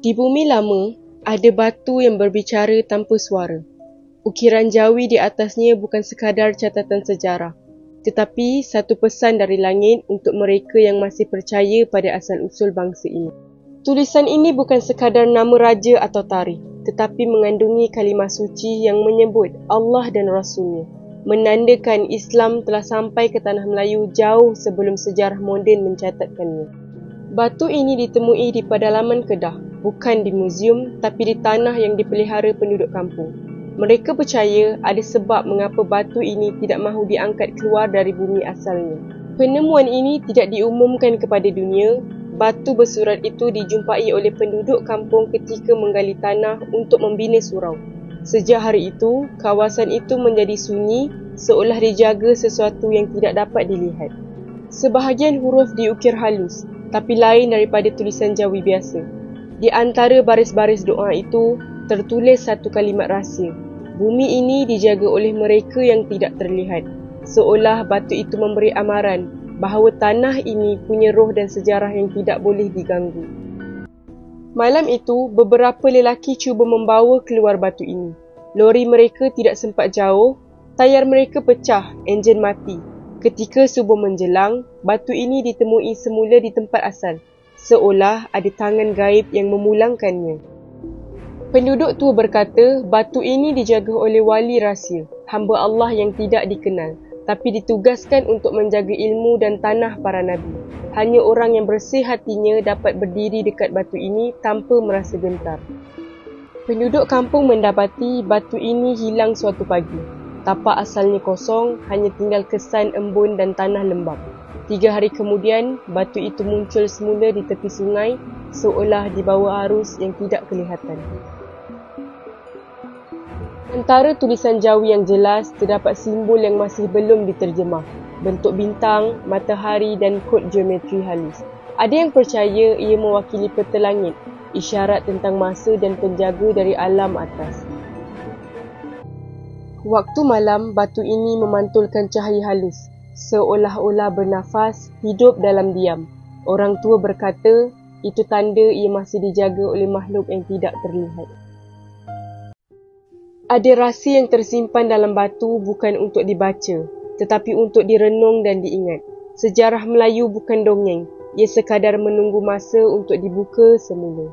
Di bumi lama, ada batu yang berbicara tanpa suara. Ukiran Jawi di atasnya bukan sekadar catatan sejarah, tetapi satu pesan dari langit untuk mereka yang masih percaya pada asal-usul bangsa ini. Tulisan ini bukan sekadar nama raja atau tarikh, tetapi mengandungi kalimah suci yang menyebut Allah dan Rasulnya, menandakan Islam telah sampai ke tanah Melayu jauh sebelum sejarah moden mencatatkannya. Batu ini ditemui di pedalaman Kedah, bukan di muzium tapi di tanah yang dipelihara penduduk kampung. Mereka percaya ada sebab mengapa batu ini tidak mahu diangkat keluar dari bumi asalnya. Penemuan ini tidak diumumkan kepada dunia. Batu bersurat itu dijumpai oleh penduduk kampung ketika menggali tanah untuk membina surau. Sejak hari itu, kawasan itu menjadi sunyi seolah dijaga sesuatu yang tidak dapat dilihat. Sebahagian huruf diukir halus, tapi lain daripada tulisan Jawi biasa. Di antara baris-baris doa itu, tertulis satu kalimat rahsia. Bumi ini dijaga oleh mereka yang tidak terlihat, seolah batu itu memberi amaran bahawa tanah ini punya roh dan sejarah yang tidak boleh diganggu. Malam itu, beberapa lelaki cuba membawa keluar batu ini. Lori mereka tidak sempat jauh, tayar mereka pecah, enjin mati. Ketika subuh menjelang, batu ini ditemui semula di tempat asal, seolah ada tangan gaib yang memulangkannya. Penduduk tua berkata, batu ini dijaga oleh wali rahsia, hamba Allah yang tidak dikenal, tapi ditugaskan untuk menjaga ilmu dan tanah para nabi. Hanya orang yang bersih hatinya dapat berdiri dekat batu ini tanpa merasa gentar. Penduduk kampung mendapati batu ini hilang suatu pagi. Tapak asalnya kosong, hanya tinggal kesan embun dan tanah lembap. 3 hari kemudian, batu itu muncul semula di tepi sungai, seolah dibawa arus yang tidak kelihatan. Antara tulisan Jawi yang jelas, terdapat simbol yang masih belum diterjemah, bentuk bintang, matahari dan kod geometri halus. Ada yang percaya ia mewakili peta langit, isyarat tentang masa dan penjaga dari alam atas. Waktu malam, batu ini memantulkan cahaya halus, seolah-olah bernafas, hidup dalam diam. Orang tua berkata, itu tanda ia masih dijaga oleh makhluk yang tidak terlihat. Ada rahsia yang tersimpan dalam batu bukan untuk dibaca, tetapi untuk direnung dan diingat. Sejarah Melayu bukan dongeng, ia sekadar menunggu masa untuk dibuka semula.